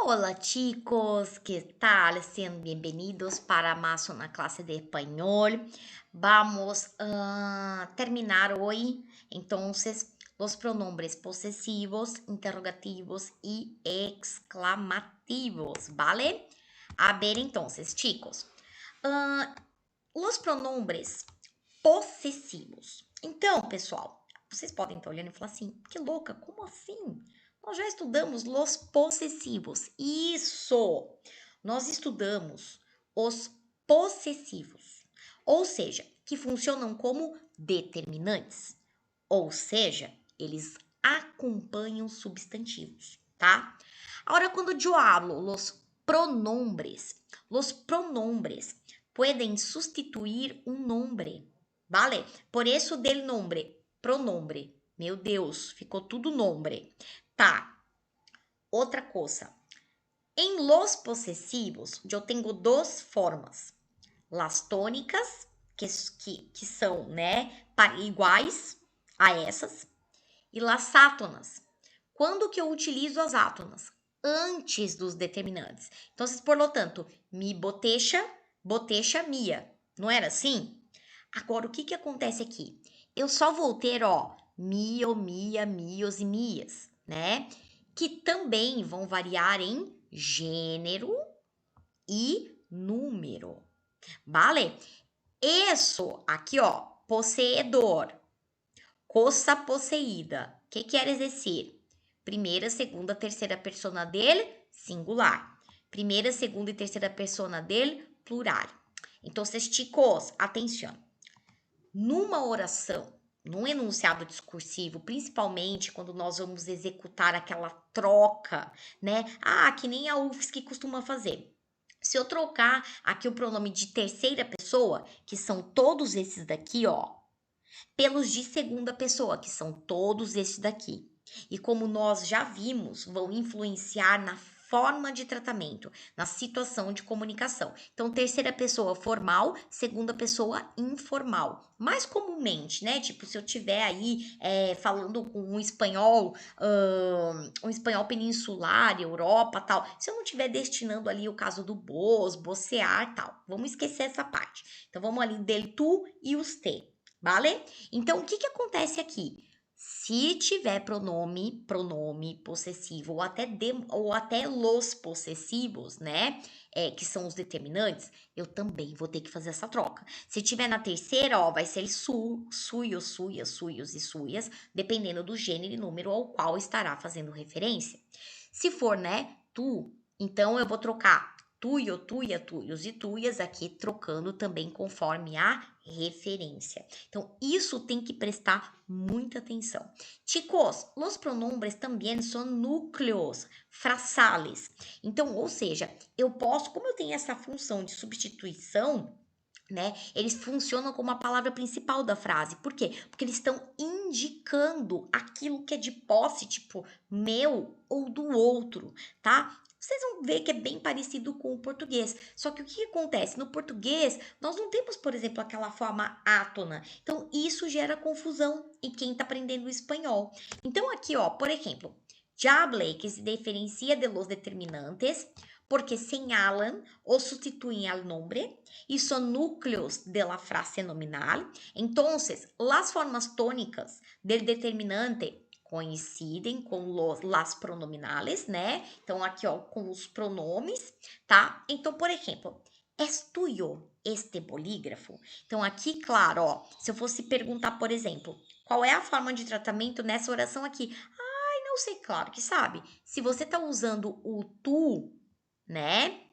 Hola chicos, ¿qué tal? Sean bienvenidos para más una clase de español. Vamos a terminar hoy entonces los pronombres posesivos, interrogativos y exclamativos, ¿vale? A ver entonces, chicos, ah, os pronombres possessivos. Então, pessoal, vocês podem estar olhando e falar assim: que louca, como assim? Nós já estudamos os possessivos. Isso! Nós estudamos os possessivos, ou seja, que funcionam como determinantes, ou seja, eles acompanham substantivos, tá? Agora, quando eu hablo los pronombres pueden sustituir un nombre, ¿vale? Por eso del nombre, pronombre. Meu Deus, ficou tudo nombre. Tá, outra coisa. Em los possessivos, eu tenho duas formas. Las tônicas, que são, né, iguais a essas, e las átonas. Quando que eu utilizo as átonas? Antes dos determinantes. Então, por lo tanto, mi botecha, botecha mia. Não era assim? Agora, o que acontece aqui? Eu só vou ter, ó, mio, mia, mios e mias, né? Que também vão variar em gênero e número. Vale? Isso aqui, ó, possuidor, coisa possuída. O que quer dizer? Primeira, segunda, terceira persona dele, singular. Primeira, segunda e terceira persona dele, plural. Então, chicos, atenção. Numa oração, num enunciado discursivo, principalmente quando nós vamos executar aquela troca, né? Ah, que nem a UFSC costuma fazer. Se eu trocar aqui o pronome de terceira pessoa, que são todos esses daqui, ó, pelos de segunda pessoa, que são todos esses daqui. E como nós já vimos, vão influenciar na forma de tratamento, na situação de comunicação. Então, terceira pessoa formal, segunda pessoa informal. Mais comumente, né? Tipo, se eu tiver aí falando com um espanhol peninsular, Europa, tal. Se eu não tiver destinando ali o caso do vos, vocear, tal. Vamos esquecer essa parte. Então, vamos ali del tu e os te. Vale? Então, o que acontece aqui? Se tiver pronome possessivo ou até los possessivos, né? Que são os determinantes, eu também vou ter que fazer essa troca. Se tiver na terceira, ó, vai ser suios, suias, suios e suias, dependendo do gênero e número ao qual estará fazendo referência. Se for, né, tu, então eu vou trocar tuio, tuia, tuios e tuias, aqui trocando também conforme a referência. Então, isso tem que prestar muita atenção. Chicos, os pronombres também são núcleos frasales. Então, ou seja, eu posso, como eu tenho essa função de substituição, né? Eles funcionam como a palavra principal da frase. Por quê? Porque eles estão indicando aquilo que é de posse, tipo meu ou do outro, tá? Vocês vão ver que é bem parecido com o português. Só que o que acontece? No português, nós não temos, por exemplo, aquela forma átona. Então, isso gera confusão em quem está aprendendo o espanhol. Então, aqui, ó, por exemplo, já hablé, que se diferencia de los determinantes, porque señalan o sustituyen al nombre y son núcleos de la frase nominal. Entonces, las formas tónicas del determinante coincidem com las pronominales, né? Então, aqui, ó, com os pronomes, tá? Então, por exemplo, es tuyo este bolígrafo? Então, aqui, claro, ó, se eu fosse perguntar, por exemplo, qual é a forma de tratamento nessa oração aqui? Ai, não sei, claro que sabe. Se você tá usando o tu, né?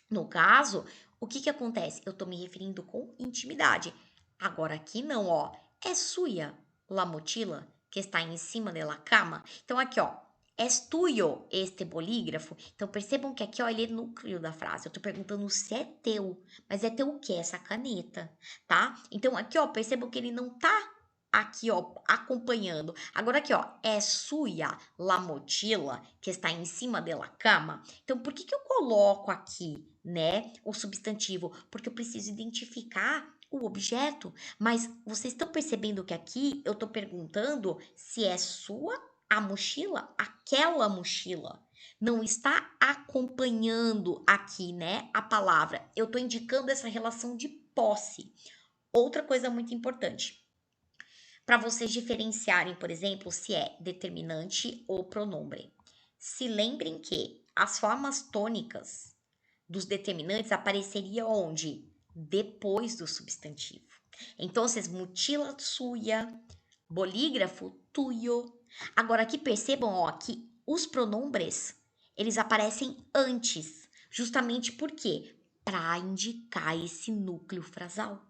No caso, o que acontece? Eu tô me referindo com intimidade. Agora aqui não, ó. É suya la mochila que está em cima da cama. Então aqui, ó. Es tuyo este bolígrafo? Então percebam que aqui, ó, ele é núcleo da frase. Eu tô perguntando se é teu. Mas é teu o quê? Essa caneta, tá? Então aqui, ó, percebam que ele não tá aqui, ó, acompanhando. Agora aqui, ó, é suya la mochila que está em cima da cama. Então, por que eu coloco aqui, né, o substantivo? Porque eu preciso identificar o objeto. Mas vocês estão percebendo que aqui eu tô perguntando se é sua a mochila, aquela mochila. não está acompanhando aqui, né, a palavra. Eu estou indicando essa relação de posse. Outra coisa muito importante, para vocês diferenciarem, por exemplo, se é determinante ou pronome. Se lembrem que as formas tônicas dos determinantes apareceriam onde? Depois do substantivo. Então, mochila suya, bolígrafo tuyo. Agora aqui percebam, ó, que os pronombres, eles aparecem antes, justamente por quê? Para indicar esse núcleo frasal.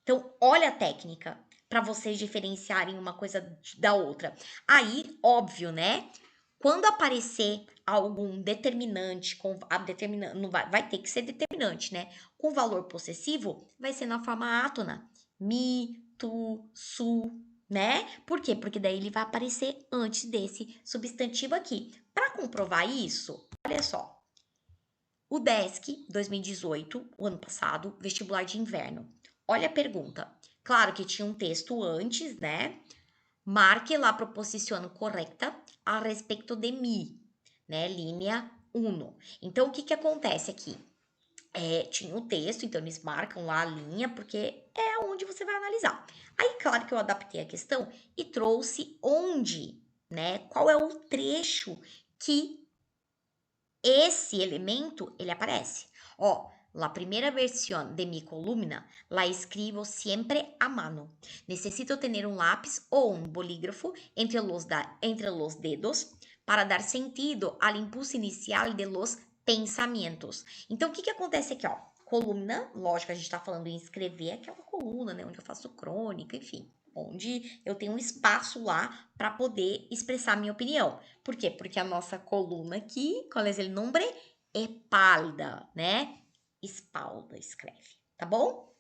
Então, olha a técnica para vocês diferenciarem uma coisa da outra. Aí, óbvio, né? Quando aparecer algum determinante com a determinante, não vai ter que ser determinante, né? Com valor possessivo, vai ser na forma átona. Mi, tu, su, né? Por quê? Porque daí ele vai aparecer antes desse substantivo aqui. Para comprovar isso, olha só. O DESC 2018, o ano passado, vestibular de inverno. Olha a pergunta. Claro que tinha um texto antes, né? Marque la proposición correcta a respeito de mim, né? Linha 1. Então, o que que acontece aqui? Tinha o texto, então eles marcam lá a linha, porque é onde você vai analisar. Aí, claro que eu adaptei a questão e trouxe onde, né? Qual é o trecho que esse elemento, ele aparece. Ó, la primera versión de mi columna la escribo siempre a mano. Necesito tener un lápiz o un bolígrafo entre los dedos para dar sentido al impulso inicial de los pensamentos. Então, o que que acontece aqui, ó? Coluna, lógico, a gente tá falando em escrever aquela coluna, né? Onde eu faço crônica, enfim. Onde eu tenho um espaço lá para poder expressar minha opinião. Por quê? Porque a nossa coluna aqui, qual é o nome? Espalda, né? Espalda, escreve, tá bom?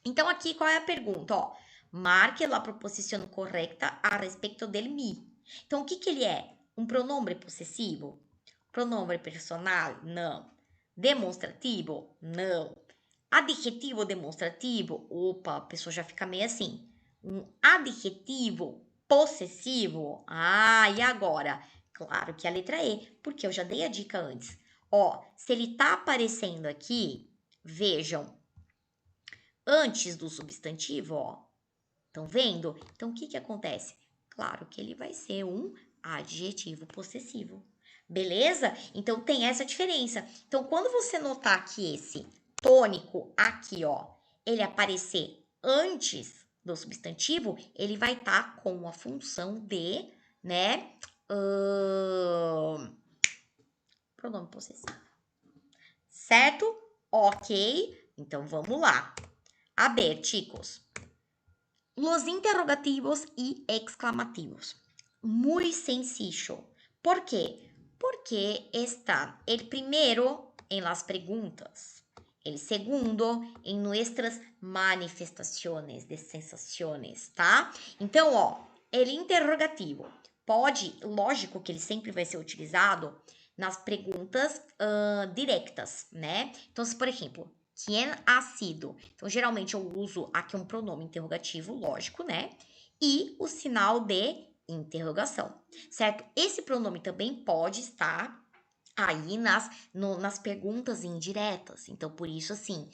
Então, aqui, qual é a pergunta? Ó, marque la proposición correcta a respeito del mi. Então, o que que ele é? Um pronome possessivo? Pronome personal? Não. Demonstrativo? Não. Adjetivo demonstrativo? Opa, a pessoa já fica meio assim. Um adjetivo possessivo? Ah, e agora? Claro que a letra E, porque eu já dei a dica antes. Ó, se ele tá aparecendo aqui, vejam, antes do substantivo, ó. Estão vendo? Então, o que que acontece? Claro que ele vai ser um adjetivo possessivo. Beleza? Então, tem essa diferença. Então, quando você notar que esse tônico aqui, ó, ele aparecer antes do substantivo, ele vai estar com a função de, né, pronome possessivo. Certo? Ok. Então, vamos lá. A ver, chicos. Los interrogativos y exclamativos. Muy sencillo. ¿Por qué? Porque está el primero en las preguntas, el segundo en nuestras manifestaciones de sensaciones, tá? Então, ó, el interrogativo pode, lógico que ele sempre vai ser utilizado nas perguntas diretas, né? Então, se, por exemplo, quem ha sido? Então, geralmente eu uso aqui um pronome interrogativo, lógico, né? E o sinal de interrogação, certo? Esse pronome também pode estar aí nas perguntas indiretas. Então, por isso, assim,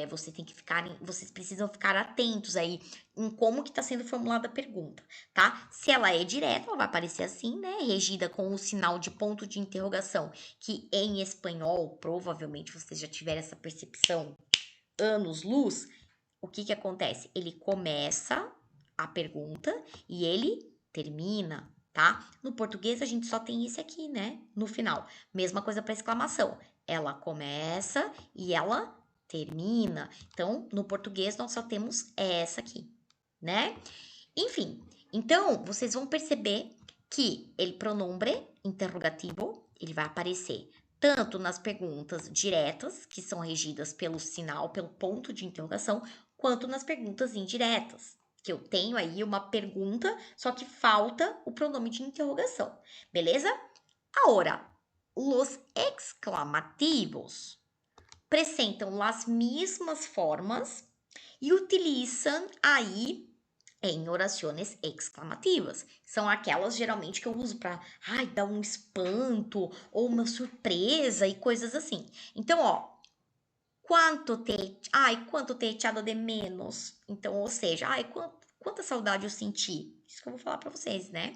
vocês precisam ficar atentos aí em como que está sendo formulada a pergunta, tá? Se ela é direta, ela vai aparecer assim, né? Regida com o sinal de ponto de interrogação, que em espanhol, provavelmente vocês já tiveram essa percepção anos-luz. O que que acontece? Ele começa a pergunta e ele termina, tá? No português a gente só tem esse aqui, né? No final. Mesma coisa para exclamação. Ela começa e ela termina. Então, no português nós só temos essa aqui, né? Enfim, então vocês vão perceber que ele pronombre interrogativo, ele vai aparecer tanto nas perguntas diretas, que são regidas pelo sinal, pelo ponto de interrogação, quanto nas perguntas indiretas, que eu tenho aí uma pergunta, só que falta o pronome de interrogação, beleza? Agora, os exclamativos presentam as mesmas formas e utilizam aí em orações exclamativas. São aquelas geralmente que eu uso para, dar um espanto ou uma surpresa e coisas assim. Então, ó, quanto te he echado de menos. Então, ou seja, quanta saudade eu senti. Isso que eu vou falar para vocês, né?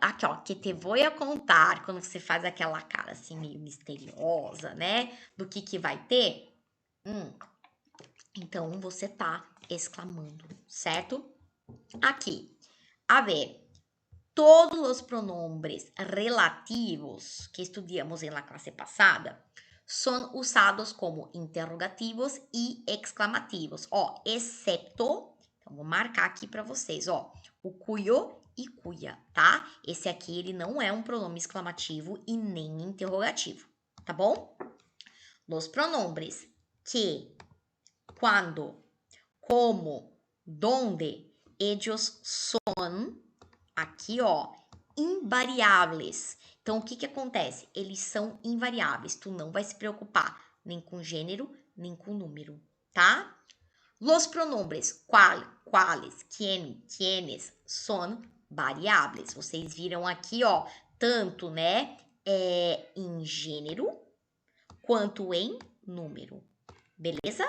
Aqui, ó, que te vou a contar, quando você faz aquela cara assim meio misteriosa, né? Do que vai ter. Então, você tá exclamando, certo? Aqui, a ver, todos os pronombres relativos que estudamos na classe passada são usados como interrogativos e exclamativos, ó, exceto, então vou marcar aqui para vocês, ó, o cuyo e cuya, tá? Esse aqui ele não é um pronome exclamativo e nem interrogativo, tá bom? Os pronombres que, quando, como, donde, ellos son, aqui, ó, invariáveis. Então, o que que acontece? Eles são invariáveis. Tu não vai se preocupar nem com gênero, nem com número, tá? Los pronombres quales, quién, quiénes son variáveis. Vocês viram aqui, ó, tanto, né, em gênero quanto em número. Beleza?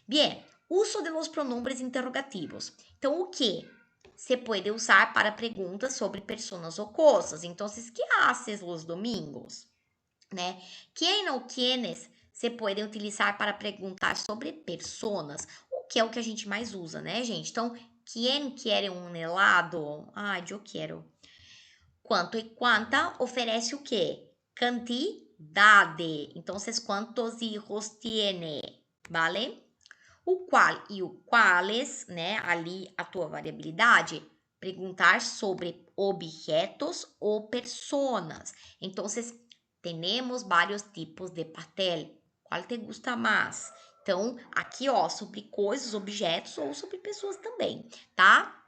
Bien, uso de los pronombres interrogativos. Então, o que? Se pode usar para perguntas sobre pessoas ou coisas. Então, ¿qué haces los domingos? Né? Quem ou quienes se podem utilizar para perguntar sobre pessoas, o que é o que a gente mais usa, né, gente? Então, quem quer um helado? Eu quero. Quanto e quanta oferece o quê? Quantidade. Então, quantos hijos tiene? Vale? O qual e o quales, né? Ali a tua variabilidade, perguntar sobre objetos ou personas. Então, temos vários tipos de pastel. Qual te gusta mais? Então, aqui, ó, sobre coisas, objetos ou sobre pessoas também, tá?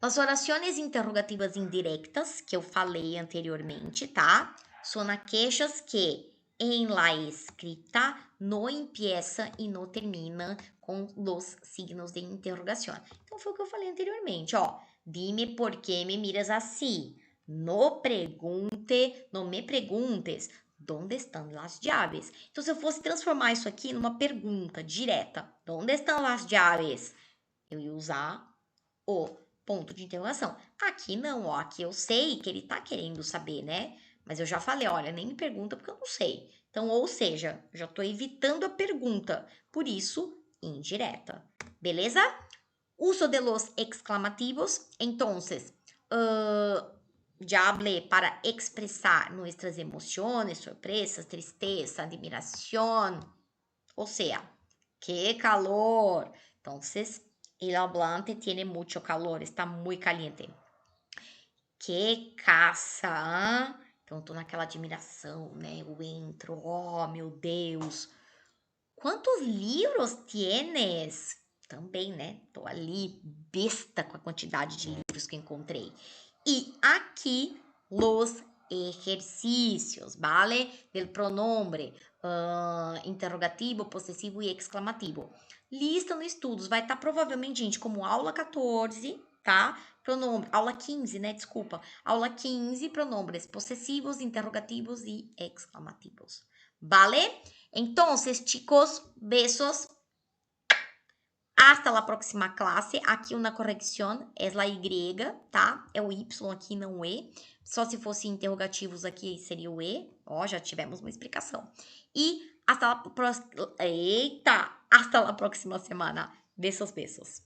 As orações interrogativas indiretas, que eu falei anteriormente, tá? São aquelas que em la escrita não empieza e não termina com os signos de interrogação. Então, foi o que eu falei anteriormente, ó. Dime por que me miras assim. No me preguntes, onde estão as chaves? Então, se eu fosse transformar isso aqui numa pergunta direta, onde estão as chaves? Eu ia usar o ponto de interrogação. Aqui não, ó, aqui eu sei que ele tá querendo saber, né? Mas eu já falei, olha, nem me pergunta porque eu não sei. Então, ou seja, eu já tô evitando a pergunta, por isso, indireta. Beleza? Uso de los exclamativos, entonces, ya hablé para expressar nuestras emociones, sorpresas, tristeza, admiración. O sea, que calor. Entonces, el hablante tiene mucho calor, está muy caliente. Que caça, hein? Então, eu tô naquela admiração, né? Eu entro, oh, meu Deus. Quantos livros tienes? Também, né? Tô ali, besta com a quantidade de livros que encontrei. E aqui, los ejercicios, ¿vale? Del pronombre interrogativo, possessivo e exclamativo. Lista no estudos, vai estar provavelmente, gente, como aula 14, tá? Pronombre, aula 15, né? Desculpa. Aula 15, pronombres possessivos, interrogativos e exclamativos. ¿Vale? Entonces, chicos, besos. Hasta la próxima clase. Aqui uma correção é a Y, tá? É o Y aqui, não o E. Só se fosse interrogativos aqui seria o E. Ó, já tivemos uma explicação. E hasta la próxima semana. Besos, besos.